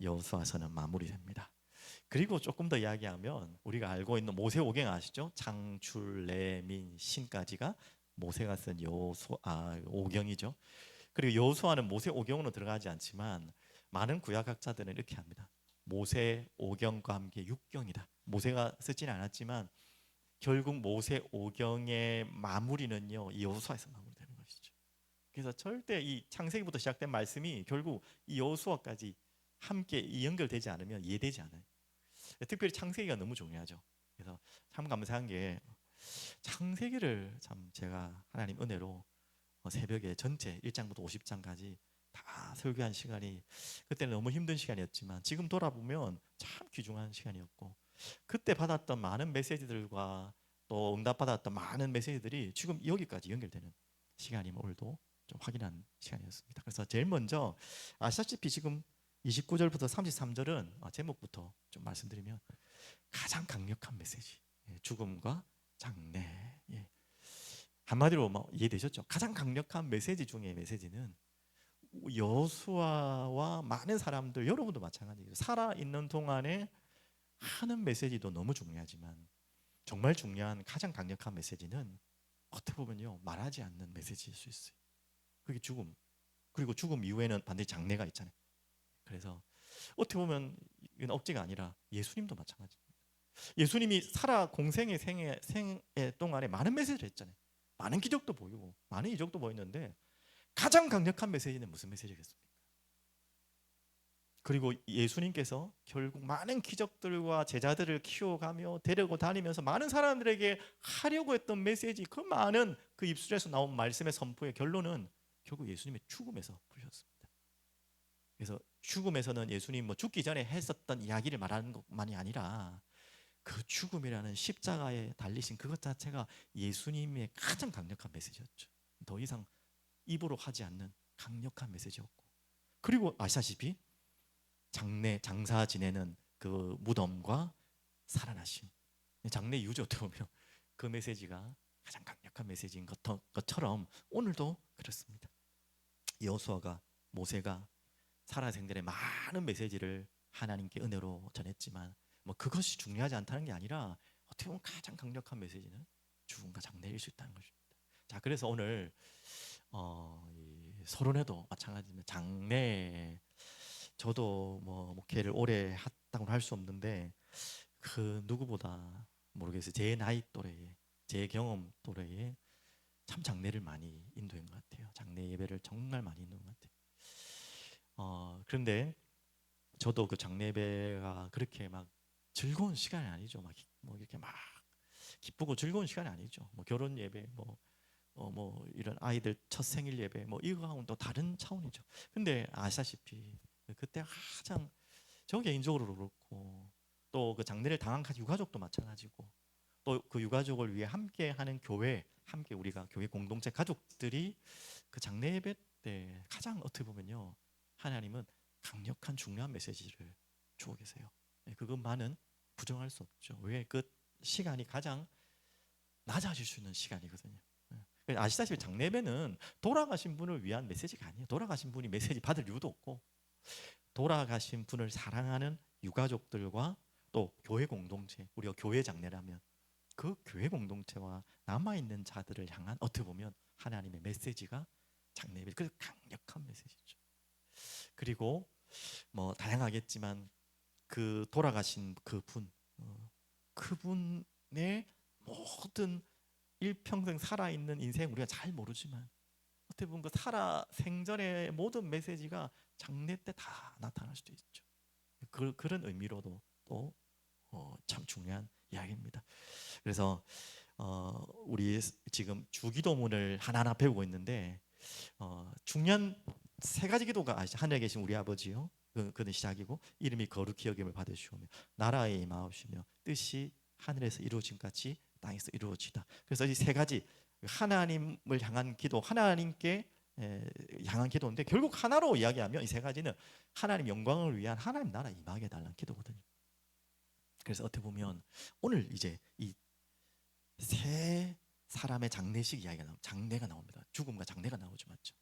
여호수아서는 마무리됩니다. 그리고 조금 더 이야기하면 우리가 알고 있는 모세오경 아시죠? 창출, 레민, 신까지가 모세가 쓴 오경이죠. 그리고 여호수아는 모세오경으로 들어가지 않지만 많은 구약학자들은 이렇게 합니다. 모세오경과 함께 육경이다. 모세가 쓰지는 않았지만 결국 모세오경의 마무리는요, 여호수아에서 마무리되는 것이죠. 그래서 절대 이 창세기부터 시작된 말씀이 결국 이 여호수아까지 함께 연결되지 않으면 이해되지 않아요. 특별히 창세기가 너무 중요하죠. 그래서 참 감사한 게 창세기를 참 제가 하나님 은혜로 새벽에 전체 1장부터 50장까지 다 설교한 시간이 그때는 너무 힘든 시간이었지만 지금 돌아보면 참 귀중한 시간이었고 그때 받았던 많은 메시지들과 또 응답받았던 많은 메시지들이 지금 여기까지 연결되는 시간이 오늘도 좀 확인한 시간이었습니다. 그래서 제일 먼저 아시다시피 지금 29절부터 33절은 제목부터 좀 말씀드리면 가장 강력한 메시지, 죽음과 장래. 한마디로 뭐 이해되셨죠? 가장 강력한 메시지 중에 메시지는 여호수아와 많은 사람들, 여러분도 마찬가지예요. 살아있는 동안에 하는 메시지도 너무 중요하지만 정말 중요한 가장 강력한 메시지는 어떻게 보면요, 말하지 않는 메시지일 수 있어요. 그게 죽음. 그리고 죽음 이후에는 반드시 장래가 있잖아요. 그래서 어떻게 보면 이건 억지가 아니라 예수님도 마찬가지입니다. 예수님이 살아 공생의 생애 동안에 많은 메시지를 했잖아요. 많은 기적도 보이고 많은 이적도 보였는데 가장 강력한 메시지는 무슨 메시지겠습니까? 그리고 예수님께서 결국 많은 기적들과 제자들을 키워가며 데리고 다니면서 많은 사람들에게 하려고 했던 메시지, 그 많은 그 입술에서 나온 말씀의 선포의 결론은 결국 예수님의 죽음에서 풀렸습니다. 그래서 죽음에서는 예수님 뭐 죽기 전에 했었던 이야기를 말하는 것만이 아니라 그 죽음이라는 십자가에 달리신 그것 자체가 예수님의 가장 강력한 메시지였죠. 더 이상 입으로 하지 않는 강력한 메시지였고, 그리고 아시다시피 장사 지내는 그 무덤과 살아나심, 장래 유저 어떻게 보면 그 메시지가 가장 강력한 메시지인 것처럼 오늘도 그렇습니다. 여호수아가, 모세가 살아생전에 많은 메시지를 하나님께 은혜로 전했지만 뭐 그것이 중요하지 않다는 게 아니라 어떻게 보면 가장 강력한 메시지는 죽음과 장래일 수 있다는 것입니다. 자, 그래서 오늘 이 서론에도 마찬가지입니다. 장래, 저도 뭐 목회를 오래 했다고는 할 수 없는데 그 누구보다 모르겠어요. 제 나이 또래에, 제 경험 또래에 참 장래를 많이 인도한 것 같아요. 장래 예배를 정말 많이 인도한 것 같아요. 그런데 저도 그 장례 예배가 그렇게 막 즐거운 시간이 아니죠. 뭐 이렇게 막 기쁘고 즐거운 시간이 아니죠. 뭐 결혼 예배, 뭐 이런 아이들 첫 생일 예배, 뭐 이거하고는 또 다른 차원이죠. 근데 아시다시피 그때 가장 저 개인적으로 그렇고 또 그 장례를 당한 유가족도 마찬가지고 또 그 유가족을 위해 함께 하는 교회, 함께 우리가 교회 공동체 가족들이 그 장례 예배 때 가장 어떻게 보면요, 하나님은 강력한 중요한 메시지를 주고 계세요. 그것만은 부정할 수 없죠. 왜? 그 시간이 가장 낮아질 수 있는 시간이거든요. 아시다시피 장례배는 돌아가신 분을 위한 메시지가 아니에요. 돌아가신 분이 메시지 받을 이유도 없고 돌아가신 분을 사랑하는 유가족들과 또 교회 공동체, 우리가 교회 장례라면 그 교회 공동체와 남아있는 자들을 향한 어떻게 보면 하나님의 메시지가 장례배, 그 강력한 메시지죠. 그리고 뭐 다양하겠지만 그 돌아가신 그분, 그분의 모든 일평생 살아있는 인생 우리가 잘 모르지만 어떻게 보면 그 생전의 모든 메시지가 장례 때 다 나타날 수도 있죠. 그런 의미로도 또 참 중요한 이야기입니다. 그래서 우리 지금 주기도문을 하나하나 배우고 있는데 중요한 세 가지 기도가 아시죠? 하늘에 계신 우리 아버지요, 그는 시작이고 이름이 거룩히 여김을 받으시오며 나라에 임하옵시며 뜻이 하늘에서 이루어진 같이 땅에서 이루어지다. 그래서 이 세 가지 하나님을 향한 기도, 하나님께 향한 기도인데 결국 하나로 이야기하면 이 세 가지는 하나님 영광을 위한 하나님 나라 임하게 달라는 기도거든요. 그래서 어떻게 보면 오늘 이제 이 세 사람의 장례식 이야기가 장례가 나옵니다. 죽음과 장례가 나오죠, 맞죠?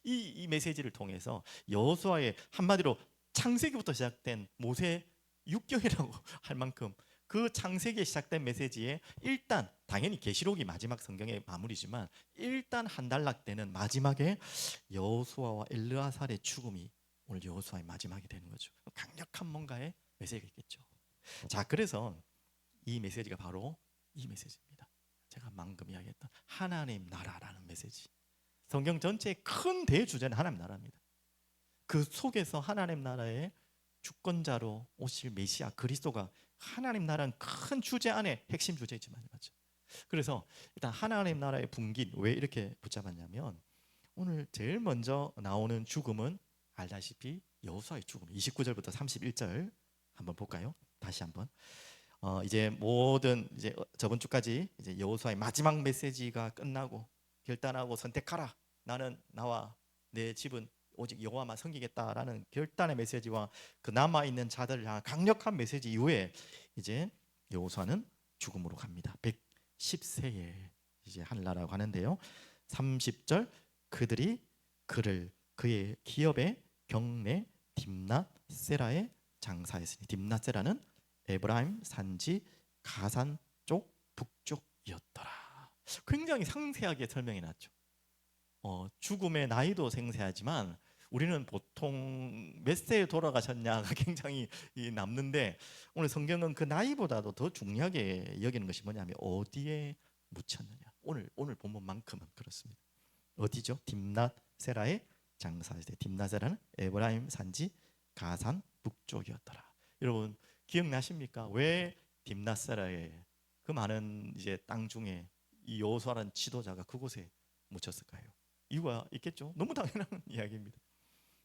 이 메시지를 통해서 여호수아의 한마디로 창세기부터 시작된 모세 육경이라고 할 만큼 그 창세기에 시작된 메시지에 일단 당연히 계시록이 마지막 성경의 마무리지만 일단 한 단락 때는 마지막에 여호수아와 엘르아살의 죽음이 오늘 여호수아의 마지막이 되는 거죠. 강력한 뭔가의 메시지가 있겠죠. 자, 그래서 이 메시지가 바로 이 메시지입니다. 제가 방금 이야기했던 하나님 나라라는 메시지. 성경 전체의 큰 대주제는 하나님 나라입니다. 그 속에서 하나님 나라의 주권자로 오실 메시아 그리스도가 하나님 나라는 큰 주제 안에 핵심 주제이지만 맞죠. 그래서 일단 하나님 나라의 분기 왜 이렇게 붙잡았냐면 오늘 제일 먼저 나오는 죽음은 알다시피 여호수아의 죽음 29절부터 31절 한번 볼까요? 다시 한번. 이제 모든 이제 저번 주까지 이제 여호수아의 마지막 메시지가 끝나고 결단하고 선택하라. 나는 나와 내 집은 오직 여호와만 섬기겠다라는 결단의 메시지와 그 남아 있는 자들을 향한 강력한 메시지 이후에 이제 여호수아는 죽음으로 갑니다. 110세에 이제 하늘나라고 하는데요. 30절 그들이 그를 그의 기업의 경내 딥낫 세라에 장사했으니 딥낫 세라는 에브라임 산지 가산 쪽 북쪽이었더라. 굉장히 상세하게 설명해 놨죠. 죽음의 나이도 생생하지만 우리는 보통 몇 세에 돌아가셨냐가 굉장히 남는데 오늘 성경은 그 나이보다도 더 중요하게 여기는 것이 뭐냐면 어디에 묻혔느냐. 오늘 본문만큼은 그렇습니다. 어디죠? 딥낫 세라의 장사했을 때 딥낫 세라는 에브라임 산지 가산 북쪽이었더라. 여러분 기억나십니까? 왜 딥낫 세라의 그 많은 이제 땅 중에 이 여호수아라는 지도자가 그곳에 묻혔을까요? 이유가 있겠죠. 너무 당연한 이야기입니다.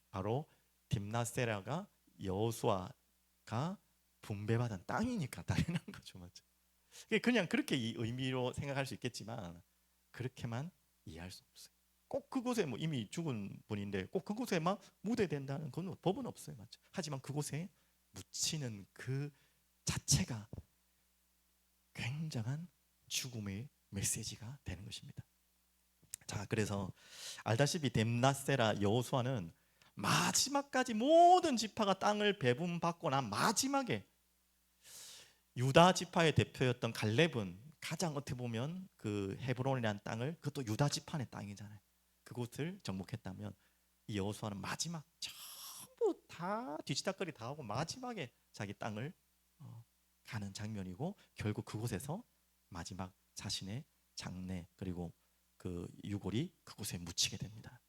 바로 딥낫세라가 여호수아가 분배받은 땅이니까 당연한 거죠, 맞죠? 그냥 그렇게 이 의미로 생각할 수 있겠지만 그렇게만 이해할 수 없어요. 꼭 그곳에 뭐 이미 죽은 분인데 꼭 그곳에만 묻어된다는 건 법은 없어요, 맞죠? 하지만 그곳에 묻히는 그 자체가 굉장한 죽음의 메시지가 되는 것입니다. 자, 그래서 알다시피 뎀낫세라 여호수아는 마지막까지 모든 지파가 땅을 배분받고 난 마지막에 유다 지파의 대표였던 갈렙은 가장 어떻게 보면 그 헤브론이라는 땅을 그것도 유다 지파의 땅이잖아요. 그곳을 정복했다면 이 여호수아는 마지막 전부 다 뒤치다거리 다 하고 마지막에 자기 땅을 가는 장면이고 결국 그곳에서 마지막 자신의 장래 그리고 그 유골이 그곳에 묻히게 됩니다.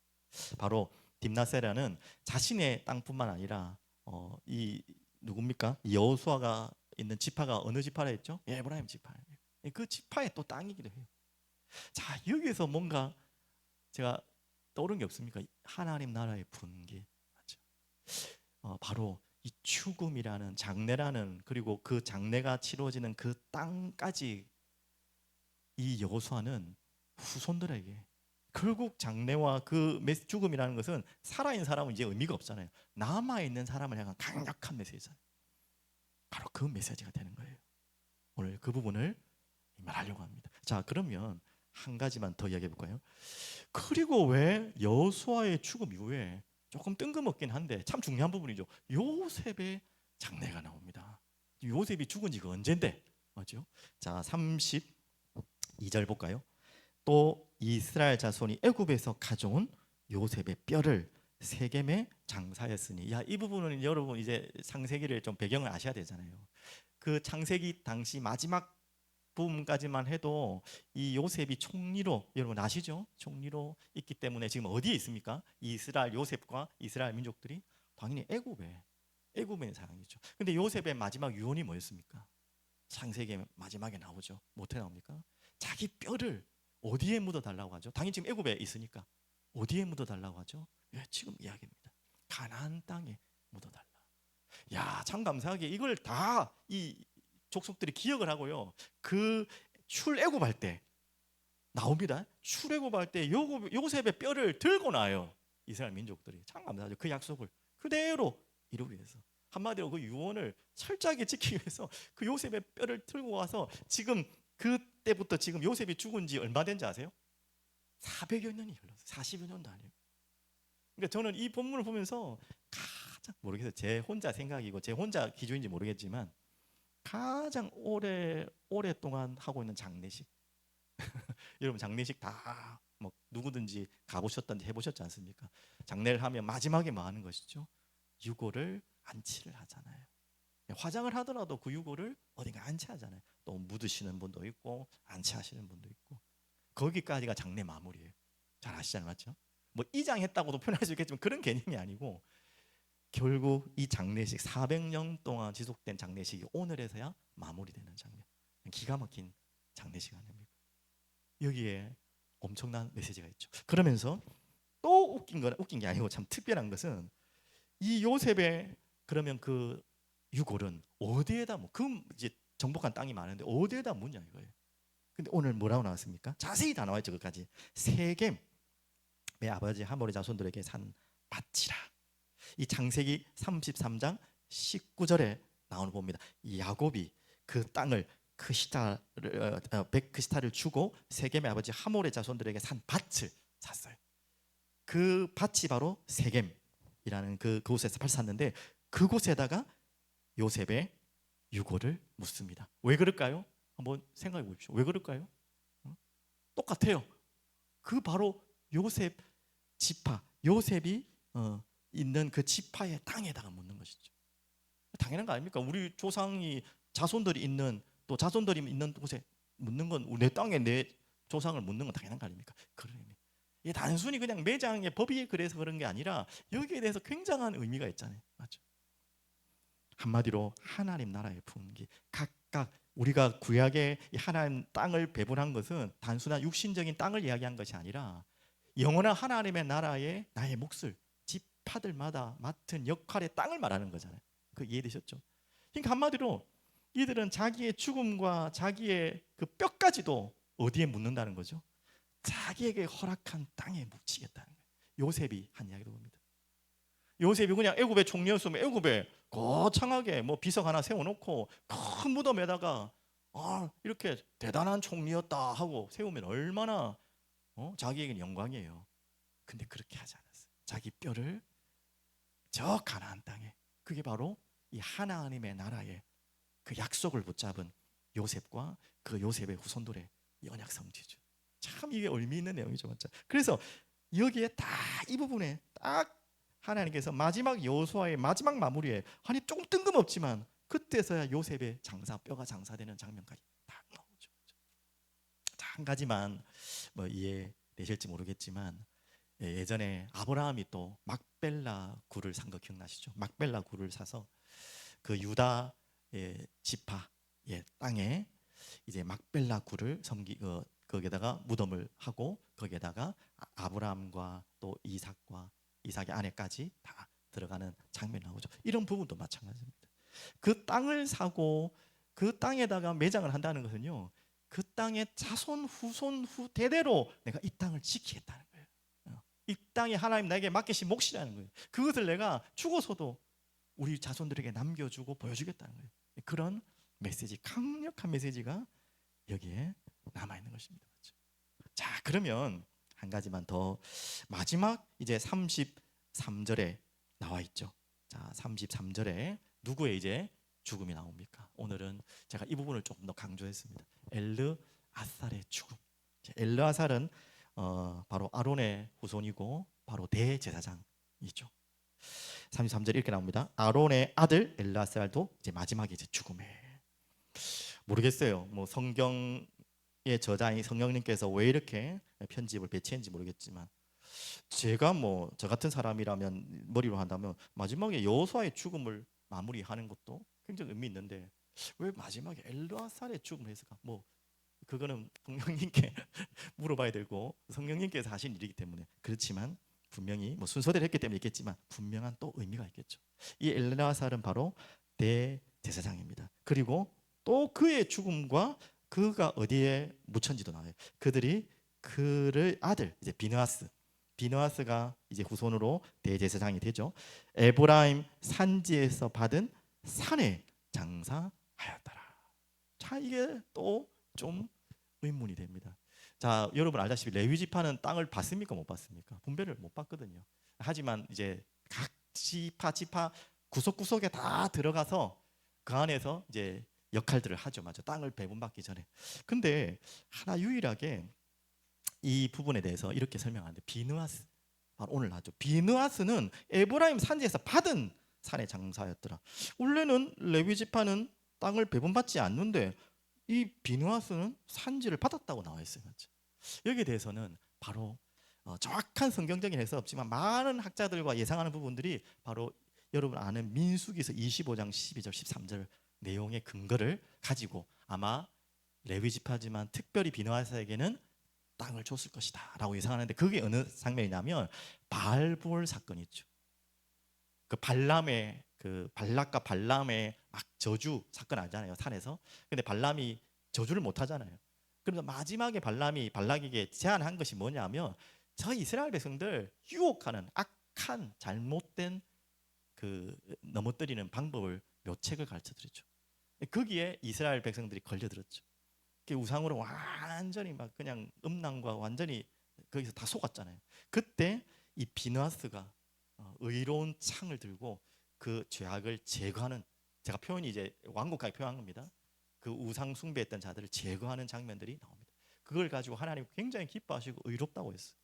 바로 딥낫세라는 자신의 땅뿐만 아니라 이 누굽니까? 여호수아가 있는 지파가 어느 지파라 했죠? 에브라임 지파. 그 지파의 또 땅이기도 해요. 자, 여기에서 뭔가 제가 떠오른 게 없습니까? 하나님 나라의 분기 맞죠? 바로 이 죽음이라는 장례라는 그리고 그 장례가 치러지는 그 땅까지 이 여호수아는 후손들에게 결국 장래와 그 죽음이라는 것은 살아있는 사람은 이제 의미가 없잖아요. 남아있는 사람을 향한 강력한 메시지잖아요. 바로 그 메시지가 되는 거예요. 오늘 그 부분을 말하려고 합니다. 자, 그러면 한 가지만 더 이야기해 볼까요? 그리고 왜 여호수아의 죽음 이후에 조금 뜬금없긴 한데 참 중요한 부분이죠. 요셉의 장례가 나옵니다. 요셉이 죽은 지가 언젠데 맞죠? 자, 32절 볼까요? 또 이스라엘 자손이 애굽에서 가져온 요셉의 뼈를 세겜에 장사했으니 이 부분은 여러분 이제 창세기를 좀 배경을 아셔야 되잖아요. 그 창세기 당시 마지막 부분까지만 해도 이 요셉이 총리로 여러분 아시죠? 총리로 있기 때문에 지금 어디에 있습니까? 이스라엘 요셉과 이스라엘 민족들이 당연히 애굽에 상황이죠. 근데 요셉의 마지막 유언이 뭐였습니까? 창세기 마지막에 나오죠. 어떻게 나옵니까? 자기 뼈를 어디에 묻어달라고 하죠? 당연히 지금 애굽에 있으니까 어디에 묻어달라고 하죠? 예, 지금 이야기입니다. 가나안 땅에 묻어달라. 야, 참 감사하게 이걸 다 이 족속들이 기억을 하고요. 그 출애굽할 때 나옵니다. 출애굽할 때 요셉의 뼈를 들고 나요. 이스라엘 민족들이 참 감사하죠. 그 약속을 그대로 이루기 위해서 한마디로 그 유언을 철저하게 지키기 위해서 그 요셉의 뼈를 들고 와서 지금 그때부터 지금 요셉이 죽은 지 얼마 된지 아세요? 400여 년이 흘렀어요. 40여 년도 아니에요. 그러니까 저는 이 본문을 보면서 모르겠어요. 제 혼자 생각이고 제 혼자 기준인지 모르겠지만 가장 오랫동안 하고 있는 장례식. 여러분 장례식 다 뭐 누구든지 가보셨던지 해보셨지 않습니까? 장례를 하면 마지막에 뭐 하는 것이죠? 유골을 안치를 하잖아요. 화장을 하더라도 그 유골을 어딘가 안치하잖아요. 또 묻으시는 분도 있고 안치하시는 분도 있고 거기까지가 장례 마무리예요. 잘 아시잖아요, 맞죠? 뭐 이장했다고도 표현할 수 있겠지만 그런 개념이 아니고 결국 이 장례식 400년 동안 지속된 장례식이 오늘에서야 마무리되는 장면. 기가 막힌 장례식 아닙니까? 여기에 엄청난 메시지가 있죠. 그러면서 또 웃긴 게 아니고 참 특별한 것은 이 요셉의 그러면 그 유골은 어디에다 그 이제 정복한 땅이 많은데 어디에다 묻냐 이거예요. 근데 오늘 뭐라고 나왔습니까? 자세히 다 나와 있죠. 그까지 세겜의 아버지 하모리 자손들에게 산 밭이라. 이 창세기 33장 19절에 나오는 봅니다. 야곱이 그 땅을 크시타를 주고 세겜의 아버지 하몰의 자손들에게 산 밭을 샀어요. 그 밭이 바로 세겜이라는 그곳에서 샀는데 그곳에다가 요셉의 유골을 묻습니다. 왜 그럴까요? 한번 생각해 보십시오. 왜 그럴까요? 똑같아요. 그 바로 요셉 지파, 요셉이 있는 그 지파의 땅에다가 묻는 것이죠. 당연한 거 아닙니까? 우리 조상이 자손들이 있는 또 자손들이 있는 곳에 묻는 건 내 땅에 내 조상을 묻는 건 당연한 거 아닙니까? 그런 의미. 이게 단순히 그냥 매장의 법이 그래서 그런 게 아니라 여기에 대해서 굉장한 의미가 있잖아요. 맞죠? 한마디로 하나님 나라의 풍기. 각각 우리가 구약의 하나님 땅을 배분한 것은 단순한 육신적인 땅을 이야기한 것이 아니라 영원한 하나님의 나라의 나의 몫을 지파들마다 맡은 역할의 땅을 말하는 거잖아요. 그 이해되셨죠? 그러니까 한마디로 이들은 자기의 죽음과 자기의 그 뼈까지도 어디에 묻는다는 거죠? 자기에게 허락한 땅에 묻히겠다는 거예요. 요셉이 한 이야기로 봅니다. 요셉이 그냥 애굽의 총리였으면 애굽에 거창하게 뭐 비석 하나 세워놓고 큰 무덤에다가 이렇게 대단한 총리였다 하고 세우면 얼마나 자기에게는 영광이에요. 근데 그렇게 하지 않았어요. 자기 뼈를 저 가나안 땅에, 그게 바로 이 하나님의 나라의 그 약속을 붙잡은 요셉과 그 요셉의 후손들의 언약 성지죠. 참 이게 의미 있는 내용이죠, 맞죠? 그래서 여기에 다 이 부분에 딱 하나님께서 마지막 여호수아의 마지막 마무리에 아니 좀 뜬금없지만 그때서야 요셉의 뼈가 장사되는 장면까지 다 나오죠. 자, 한 가지만 뭐 이해되실지 모르겠지만 예전에 아브라함이 또 막벨라 굴을 산 거 기억나시죠? 막벨라 굴을 사서 그 유다 지파의 땅에 이제 막벨라 굴을 거기에다가 무덤을 하고 거기에다가 아브라함과 또 이삭의 아내까지 다 들어가는 장면이 나오죠. 이런 부분도 마찬가지입니다. 그 땅을 사고 그 땅에다가 매장을 한다는 것은요, 그 땅의 자손 후손 대대로 내가 이 땅을 지키겠다는 거예요. 이 땅이 하나님 나에게 맡기신 몫이라는 거예요. 그것을 내가 죽어서도 우리 자손들에게 남겨주고 보여주겠다는 거예요. 그런 메시지, 강력한 메시지가 여기에 남아있는 것입니다. 자, 그러면 한 가지만 더, 마지막 이제 33절에 나와 있죠. 자, 33절에 누구의 이제 죽음이 나옵니까? 오늘은 제가 이 부분을 조금 더 강조했습니다. 엘르아살의 죽음. 엘르아살은 바로 아론의 후손이고 바로 대제사장이죠. 33절 이렇게 나옵니다. 아론의 아들 엘르아살도 이제 마지막에 이제 죽음에, 모르겠어요. 뭐 성경의 저자인 성령님께서 왜 이렇게 편집을 배치했는지 모르겠지만 제가 뭐 저 같은 사람이라면 머리로 한다면 마지막에 여호수아의 죽음을 마무리하는 것도 굉장히 의미 있는데 왜 마지막에 엘르아살의 죽음을 했을까? 뭐 그거는 성령님께 물어봐야 되고 성령님께서 하신 일이기 때문에 그렇지만 분명히 뭐 순서대로 했기 때문에 있겠지만 분명한 또 의미가 있겠죠. 이 엘르아살은 바로 대제사장입니다. 그리고 또 그의 죽음과 그가 어디에 묻혔는지도 나와요. 그의 아들 이제 비느하스가 이제 후손으로 대제사장이 되죠. 에브라임 산지에서 받은 산에 장사하였더라. 자, 이게 또 좀 의문이 됩니다. 자, 여러분 알다시피 레위 지파는 땅을 받습니까 못 받습니까? 분배를 못 받거든요. 하지만 이제 각 지파 구석구석에 다 들어가서 그 안에서 이제 역할들을 하죠. 맞아. 땅을 배분받기 전에. 근데 하나 유일하게 이 부분에 대해서 이렇게 설명하는데, 비느하스, 바로 오늘 나왔죠. 비느하스는 에브라임 산지에서 받은 산의 장사였더라. 원래는 레위 지파는 땅을 배분받지 않는데 이 비느하스는 산지를 받았다고 나와 있어요. 맞죠? 여기에 대해서는 바로 정확한 성경적인 해석 없지만 많은 학자들과 예상하는 부분들이 바로 여러분 아는 민수기서 25장 12절 13절 내용의 근거를 가지고 아마 레위 지파지만 특별히 비느하스에게는 땅을 줬을 것이다 라고 예상하는데, 그게 어느 장면이냐면 바알볼 사건이 있죠. 그 발람의 그 발락과 발람의 막 저주 사건 알잖아요, 산에서. 근데 발람이 저주를 못 하잖아요. 그래서 마지막에 발락에게 제안한 것이 뭐냐면, 저 이스라엘 백성들 유혹하는 악한 잘못된 그 넘어뜨리는 방법을 묘책을 가르쳐 드렸죠. 거기에 이스라엘 백성들이 걸려들었죠. 그 우상으로 완전히 막 그냥 음란과 완전히 거기서 다 속았잖아요. 그때 이 비느하스가 의로운 창을 들고 그 죄악을 제거하는, 제가 표현이 이제 완곡하게 표현한 겁니다. 그 우상 숭배했던 자들을 제거하는 장면들이 나옵니다. 그걸 가지고 하나님 굉장히 기뻐하시고 의롭다고 했어요.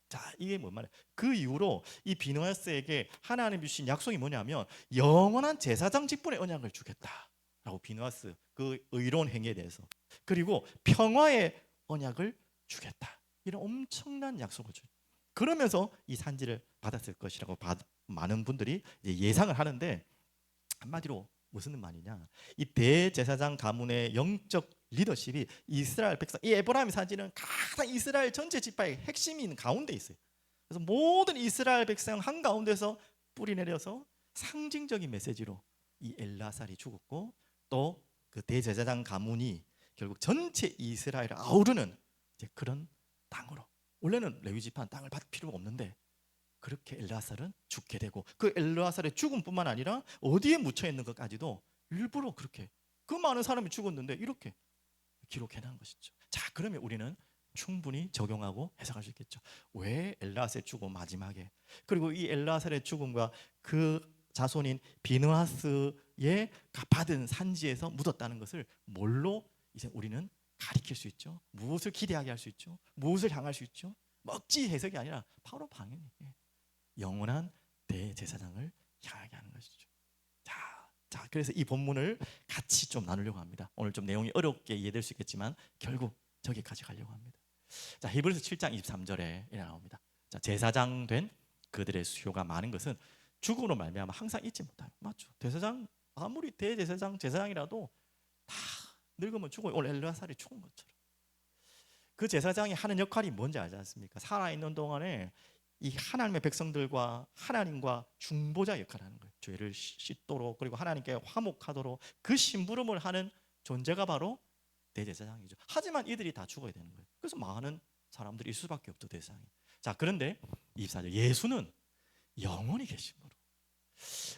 자, 이게 뭔 말이에요? 그 이후로 이 비느하스에게 하나님 주신 약속이 뭐냐면 영원한 제사장 직분의 언약을 주겠다라고, 비느하스 그 의로운 행위에 대해서, 그리고 평화의 언약을 주겠다, 이런 엄청난 약속을 줘요. 그러면서 이 산지를 받았을 것이라고 많은 분들이 예상을 하는데, 한마디로 무슨 말이냐, 이 대제사장 가문의 영적 리더십이 이스라엘 백성, 이 에브라임 산지는 가장 이스라엘 전체 지파의 핵심이 있는 가운데 있어요. 그래서 모든 이스라엘 백성 한가운데서 뿌리 내려서 상징적인 메시지로 이 엘라살이 죽었고, 또 그 대제사장 가문이 결국 전체 이스라엘을 아우르는 이제 그런 땅으로, 원래는 레위 지파는 땅을 받을 필요가 없는데 그렇게 엘르아살은 죽게 되고, 그 엘르아살의 죽음뿐만 아니라 어디에 묻혀 있는 것까지도 일부러 그렇게, 그 많은 사람이 죽었는데 이렇게 기록해 놓은 것이죠. 자, 그러면 우리는 충분히 적용하고 해석할 수 있겠죠. 왜 엘르아살의 죽음 마지막에, 그리고 이 엘르아살의 죽음과 그 자손인 비느하스의 받은 산지에서 묻었다는 것을 뭘로 이제 우리는 가리킬 수 있죠? 무엇을 기대하게 할 수 있죠? 무엇을 향할 수 있죠? 먹지 해석이 아니라 바로 방향이 영원한 대제사장을 향하게 하는 것이죠. 자, 그래서 이 본문을 같이 좀 나누려고 합니다. 오늘 좀 내용이 어렵게 이해될 수 있겠지만 결국 저기까지 가려고 합니다. 자, 히브리서 7장 23절에 이렇게 나옵니다. 자, 제사장 된 그들의 수요가 많은 것은 죽음으로 말미암아 항상 잊지 못하요. 맞죠? 대제사장 아무리 대제사장 제사장이라도 다 늙으면 죽어요. 오늘 엘르아살이 죽은 것처럼. 그 제사장이 하는 역할이 뭔지 알지 않습니까? 살아있는 동안에 이 하나님의 백성들과 하나님과 중보자 역할을 하는 거예요. 죄를 씻도록, 그리고 하나님께 화목하도록 그 심부름을 하는 존재가 바로 대제사장이죠. 하지만 이들이 다 죽어야 되는 거예요. 그래서 많은 사람들이 있을 수밖에 없죠, 대제사장이. 자, 그런데 24절, 예수는 영원히 계심으로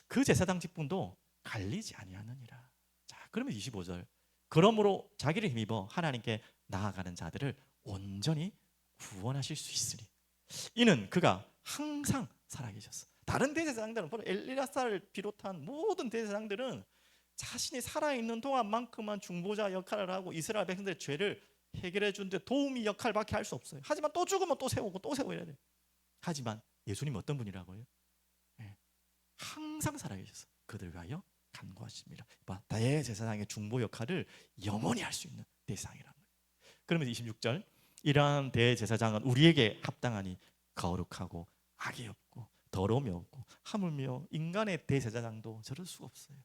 그 제사장 직분도 갈리지 아니하느니라. 자, 그러면 25절, 그러므로 자기를 힘입어 하나님께 나아가는 자들을 온전히 구원하실 수 있으니 이는 그가 항상 살아계셨어. 다른 대제사장들은, 바로 엘리야사를 비롯한 모든 대제사장들은 자신이 살아있는 동안만큼만 중보자 역할을 하고 이스라엘 백성들의 죄를 해결해 주는데 도우미 역할밖에 할 수 없어요. 하지만 또 죽으면 또 세우고 또 세워야 돼요. 하지만 예수님은 어떤 분이라고요? 네. 항상 살아계셔서 그들 위하여 간구하십니다. 대제사장의 중보 역할을 영원히 할 수 있는 대제사장이라는 거예요. 그러면서 26절, 이러한 대제사장은 우리에게 합당하니 거룩하고 악이 없고 더러움이 없고 하물며 인간의 대제사장도 저럴 수가 없어요.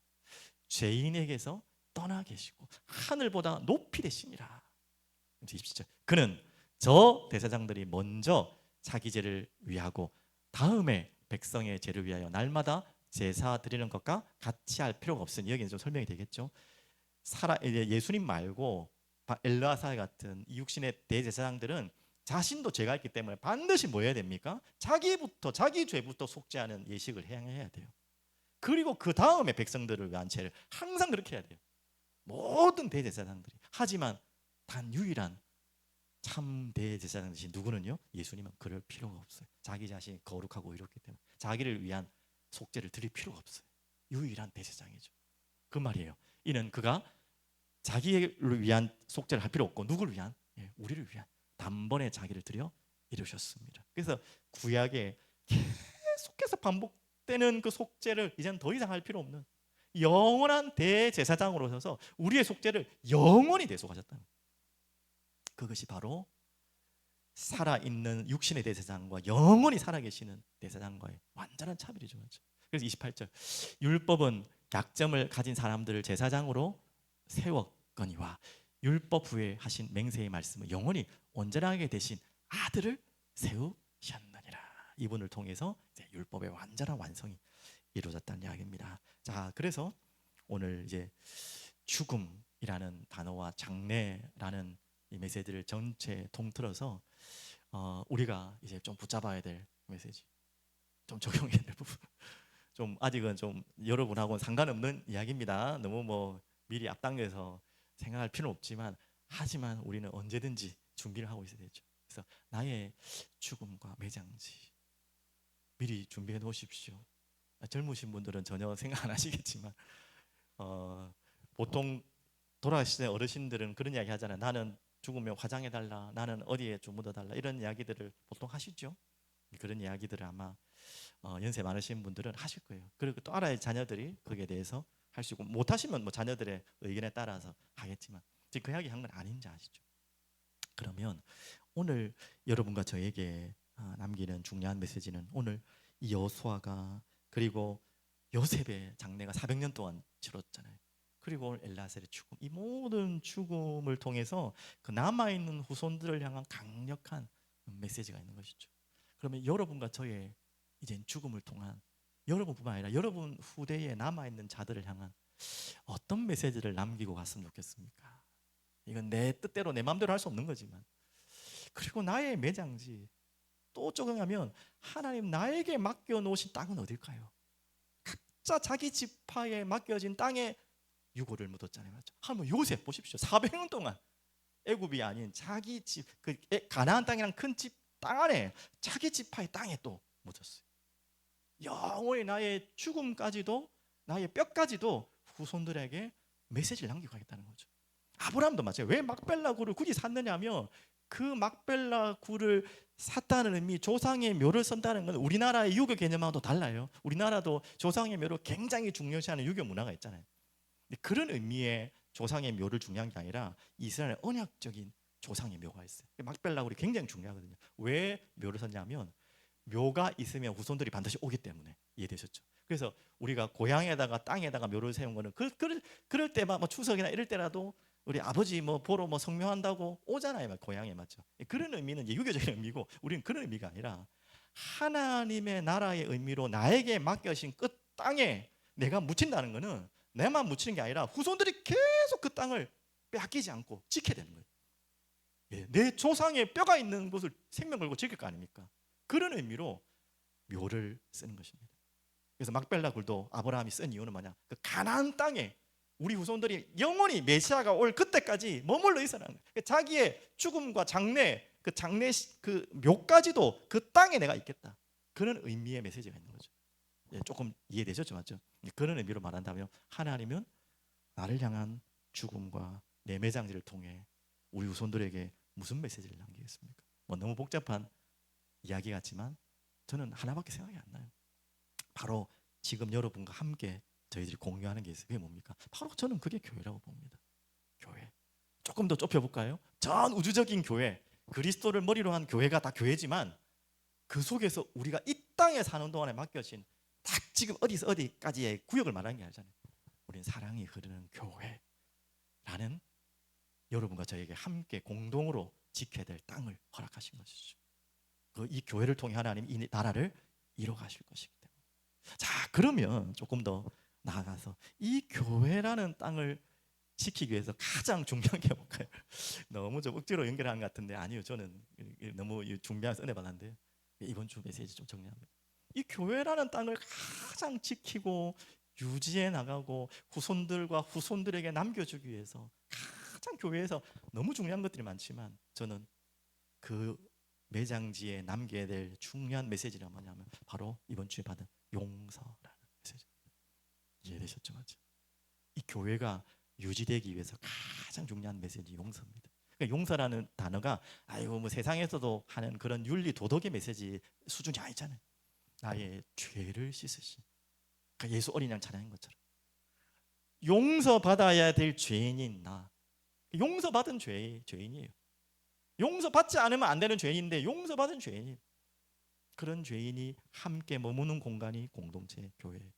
죄인에게서 떠나 계시고 하늘보다 높이 되시니라. 27절, 그는 저 대제사장들이 먼저 자기 죄를 위하고 다음에 백성의 죄를 위하여 날마다 제사 드리는 것과 같이 할 필요가 없으니, 여기는 좀 설명이 되겠죠. 예수님 말고 엘르아살 같은 이 육신의 대제사장들은 자신도 죄가 있기 때문에 반드시 뭐 해야 됩니까? 자기 죄부터 속죄하는 예식을 행해야 돼요. 그리고 그 다음에 백성들을 위한 죄를 항상 그렇게 해야 돼요, 모든 대제사장들이. 하지만 단 유일한 참 대제사장이신 누구는요? 예수님은 그럴 필요가 없어요. 자기 자신이 거룩하고 의롭기 때문에 자기를 위한 속죄를 드릴 필요가 없어요. 유일한 대제사장이죠. 그 말이에요. 이는 그가 자기를 위한 속죄를 할 필요 없고 누구를 위한? 우리를 위한 단번에 자기를 드려 이루셨습니다. 그래서 구약에 계속해서 반복되는 그 속죄를 이제는 더 이상 할 필요 없는 영원한 대제사장으로 서서 우리의 속죄를 영원히 대속하셨다는 거예요. 그것이 바로 살아있는 육신의 대제사장과 영원히 살아계시는 대제사장과의 완전한 차별이죠. 그래서 28절 율법은 약점을 가진 사람들을 제사장으로 세웠거니와 율법 후에 하신 맹세의 말씀은 영원히 온전하게 되신 아들을 세우셨느니라. 이분을 통해서 이제 율법의 완전한 완성이 이루어졌다는 이야기입니다. 자, 그래서 오늘 이제 죽음이라는 단어와 장례라는 이 메시지를 전체 통틀어서 우리가 이제 좀 붙잡아야 될 메시지, 좀 적용해야 될 부분, 좀 아직은 좀 여러분하고는 상관없는 이야기입니다. 너무 뭐 미리 앞당겨서 생각할 필요는 없지만 하지만 우리는 언제든지 준비를 하고 있어야 되죠. 그래서 나의 죽음과 매장지 미리 준비해 놓으십시오. 젊으신 분들은 전혀 생각 안 하시겠지만 보통 돌아가시는 어르신들은 그런 이야기 하잖아요. 나는 죽으면 화장해 달라, 나는 어디에 좀 묻어 달라, 이런 이야기들을 보통 하시죠. 그런 이야기들을 아마 연세 많으신 분들은 하실 거예요. 그리고 또 알아야 자녀들이 거기에 대해서 할 수 있고, 못 하시면 뭐 자녀들의 의견에 따라서 하겠지만 지금 그 이야기 한 건 아닌지 아시죠? 그러면 오늘 여러분과 저에게 남기는 중요한 메시지는 오늘 이 여호수아가 그리고 요셉의 장례가 400년 동안 치렀잖아요. 그리고 오늘 엘라셀의 죽음, 이 모든 죽음을 통해서 그 남아있는 후손들을 향한 강력한 메시지가 있는 것이죠. 그러면 여러분과 저의 이제 죽음을 통한 여러분뿐만 아니라 여러분 후대에 남아있는 자들을 향한 어떤 메시지를 남기고 갔으면 좋겠습니까? 이건 내 뜻대로 내 마음대로 할 수 없는 거지만, 그리고 나의 매장지 또 적용하면 하나님 나에게 맡겨놓으신 땅은 어딜까요? 각자 자기 지파에 맡겨진 땅에 유고를 묻었잖아요. 맞죠? 한번 요셉 보십시오. 400년 동안 애굽이 아닌 자기 집, 그 가나안 땅이랑 큰 집 땅 안에 자기 지파의 땅에 또 묻었어요. 영원히 나의 죽음까지도, 나의 뼈까지도 후손들에게 메시지를 남기고 가겠다는 거죠. 아브라함도 마찬가지예요. 왜 막벨라 굴을 굳이 샀느냐면 그 막벨라 굴을 샀다는 의미, 조상의 묘를 쓴다는 건 우리나라의 유교 개념하고도 달라요. 우리나라도 조상의 묘를 굉장히 중요시하는 유교 문화가 있잖아요. 그런 의미의 조상의 묘를 중요한 게 아니라 이스라엘의 언약적인 조상의 묘가 있어요. 막벨라 굴이 굉장히 중요하거든요. 왜 묘를 썼냐면 묘가 있으면 후손들이 반드시 오기 때문에. 이해되셨죠? 그래서 우리가 고향에다가 땅에다가 묘를 세운 거는 그럴 때만 뭐 추석이나 이럴 때라도 우리 아버지 뭐 보러 뭐 성묘한다고 오잖아요. 고향에. 맞죠? 그런 의미는 이제 유교적인 의미고, 우리는 그런 의미가 아니라 하나님의 나라의 의미로 나에게 맡겨진 끝 땅에 내가 묻힌다는 거는 내만 묻히는 게 아니라 후손들이 계속 그 땅을 빼앗기지 않고 지켜야 되는 거예요. 내 조상의 뼈가 있는 곳을 생명 걸고 지킬 거 아닙니까? 그런 의미로 묘를 쓰는 것입니다. 그래서 막벨라 굴도 아브라함이 쓴 이유는 뭐냐? 그 가나안 땅에 우리 후손들이 영원히 메시아가 올 그때까지 머물러 있어라는 거예요. 자기의 죽음과 장례, 그 묘까지도 그 땅에 내가 있겠다. 그런 의미의 메시지가 있는 거죠. 조금 이해되셨죠? 맞죠? 그런 의미로 말한다면 하나님은 나를 향한 죽음과 내 매장지를 통해 우리 후손들에게 무슨 메시지를 남기겠습니까? 뭐 너무 복잡한 이야기 같지만 저는 하나밖에 생각이 안 나요. 바로 지금 여러분과 함께 저희들이 공유하는 게 있어요. 그게 뭡니까? 바로 저는 그게 교회라고 봅니다. 교회. 조금 더 좁혀볼까요? 전 우주적인 교회, 그리스도를 머리로 한 교회가 다 교회지만 그 속에서 우리가 이 땅에 사는 동안에 맡겨진 딱 지금 어디서 어디까지의 구역을 말하는 게 아니잖아요. 우리는 사랑이 흐르는 교회라는 여러분과 저에게 함께 공동으로 지켜야 될 땅을 허락하신 것이죠. 이 교회를 통해 하나님 이 나라를 이뤄가실 것이기 때문에. 자, 그러면 조금 더 나아가서 이 교회라는 땅을 지키기 위해서 가장 중요한 게 뭘까요? 너무 좀 억지로 연결한 것 같은데 아니요, 저는 너무 준비해서 은혜 받았는데 이번 주 메시지 좀 정리합니다. 이 교회라는 땅을 가장 지키고 유지해 나가고 후손들과 후손들에게 남겨주기 위해서 가장 교회에서 너무 중요한 것들이 많지만 저는 그 매장지에 남겨야 될 중요한 메시지가 뭐냐면 바로 이번 주에 받은 용서라는 메시지. 이해되셨죠? 맞죠? 이 교회가 유지되기 위해서 가장 중요한 메시지 용서입니다. 그러니까 용서라는 단어가 아이고 뭐 세상에서도 하는 그런 윤리 도덕의 메시지 수준이 아니잖아요. 나의 죄를 씻으신, 그러니까 예수 어린 양 찬양한 것처럼 용서받아야 될 죄인인 나, 용서받은 죄인이에요. 용서받지 않으면 안 되는 죄인인데 용서받은 죄인이에요. 그런 죄인이 함께 머무는 공간이 공동체 교회예요.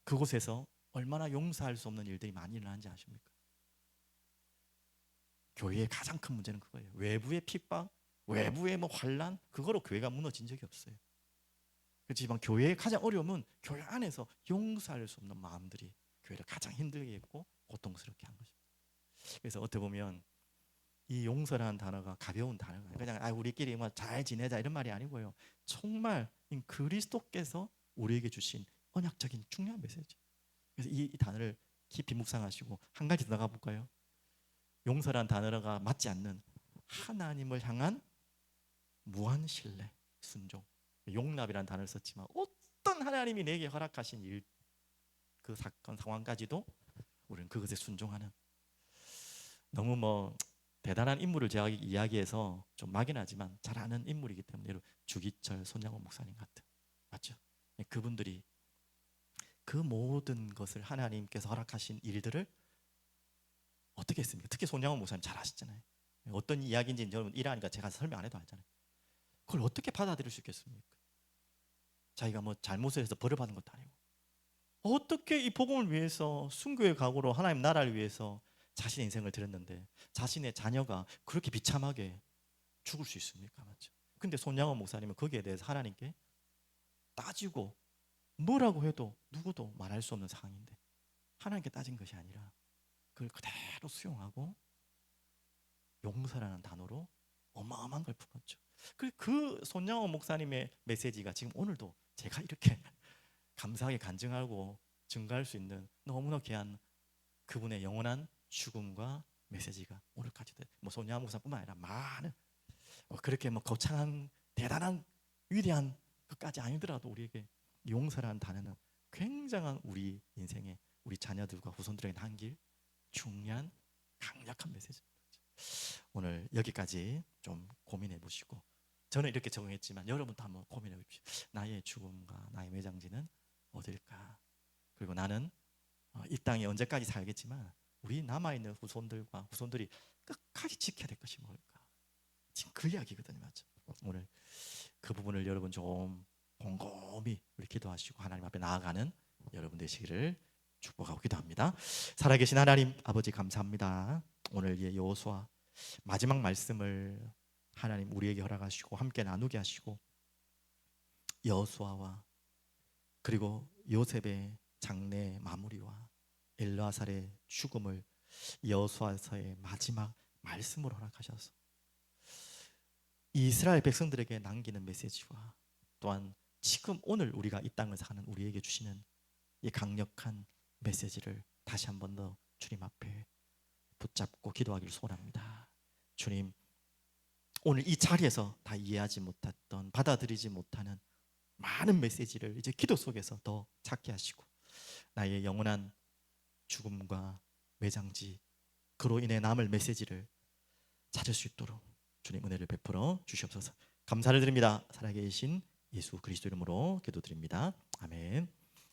그곳에서 얼마나 용서할 수 없는 일들이 많이 일어나는지 아십니까? 교회의 가장 큰 문제는 그거예요. 외부의 핍박, 외부의 뭐 환란, 그거로 교회가 무너진 적이 없어요. 그렇지만 교회의 가장 어려움은 교회 안에서 용서할 수 없는 마음들이 교회를 가장 힘들게 했고 고통스럽게 한 것입니다. 그래서 어떻게 보면 이 용서라는 단어가 가벼운 단어가 그냥 우리끼리 뭐 잘 지내자 이런 말이 아니고요. 정말 그리스도께서 우리에게 주신 언약적인 중요한 메시지. 그래서 이 단어를 깊이 묵상하시고 한 가지 더 나가 볼까요? 용서라는 단어가 맞지 않는 하나님을 향한 무한 신뢰, 순종. 용납이라는 단어를 썼지만 어떤 하나님이 내게 허락하신 일, 그 사건 상황까지도 우리는 그것에 순종하는, 너무 뭐 대단한 인물을 제가 이야기해서 좀 막연하지만 잘 아는 인물이기 때문에 주기철, 손양원 목사님 같은, 맞죠? 그분들이 그 모든 것을 하나님께서 허락하신 일들을 어떻게 했습니까? 특히 손양원 목사님 잘 아시잖아요. 어떤 이야기인지 여러분 일하니까 제가 설명 안 해도 알잖아요. 그걸 어떻게 받아들일 수 있겠습니까? 자기가 뭐 잘못을 해서 벌을 받은 것도 아니고 어떻게 이 복음을 위해서 순교의 각오로 하나님 나라를 위해서 자신의 인생을 드렸는데 자신의 자녀가 그렇게 비참하게 죽을 수 있습니까? 맞죠? 근데 손양원 목사님은 거기에 대해서 하나님께 따지고 뭐라고 해도 누구도 말할 수 없는 상황인데 하나님께 따진 것이 아니라 그걸 그대로 수용하고 용서라는 단어로 어마어마한 걸 품었죠. 그 손양원 목사님의 메시지가 지금 오늘도 제가 이렇게 감사하게 간증하고 증가할 수 있는 너무나 귀한 그분의 영원한 죽음과 메시지가 오늘까지도 뭐 손양원 목사뿐만 아니라 많은 그렇게 뭐 거창한 대단한 위대한 것까지 아니더라도 우리에게 용서라는 단어는 굉장한 우리 인생에 우리 자녀들과 후손들에게 남길 중요한 강력한 메시지입니다. 오늘 여기까지 좀 고민해 보시고 저는 이렇게 적응했지만 여러분도 한번 고민해 보십시오. 나의 죽음과 나의 매장지는 어딜까? 그리고 나는 이 땅에 언제까지 살겠지만 우리 남아있는 후손들과 후손들이 끝까지 지켜야 될 것이 뭘까? 지금 그 이야기거든요. 맞죠? 오늘 그 부분을 여러분 좀 곰곰이 우리 기도하시고 하나님 앞에 나아가는 여러분 되시기를 축복하고 기도합니다. 살아계신 하나님 아버지 감사합니다. 오늘 이 여호수아 마지막 말씀을 하나님 우리에게 허락하시고 함께 나누게 하시고 여호수아와 그리고 요셉의 장래 마무리와 엘르아살의 죽음을 여호수아서의 마지막 말씀으로 허락하셔서 이스라엘 백성들에게 남기는 메시지와 또한 지금 오늘 우리가 이 땅을 사는 우리에게 주시는 이 강력한 메시지를 다시 한 번 더 주님 앞에 붙잡고 기도하기를 소원합니다. 주님, 오늘 이 자리에서 다 이해하지 못했던 받아들이지 못하는 많은 메시지를 이제 기도 속에서 더 찾게 하시고 나의 영원한 죽음과 매장지 그로 인해 남을 메시지를 찾을 수 있도록 주님 은혜를 베풀어 주시옵소서. 감사를 드립니다. 살아계신 예수 그리스도 이름으로 기도드립니다. 아멘.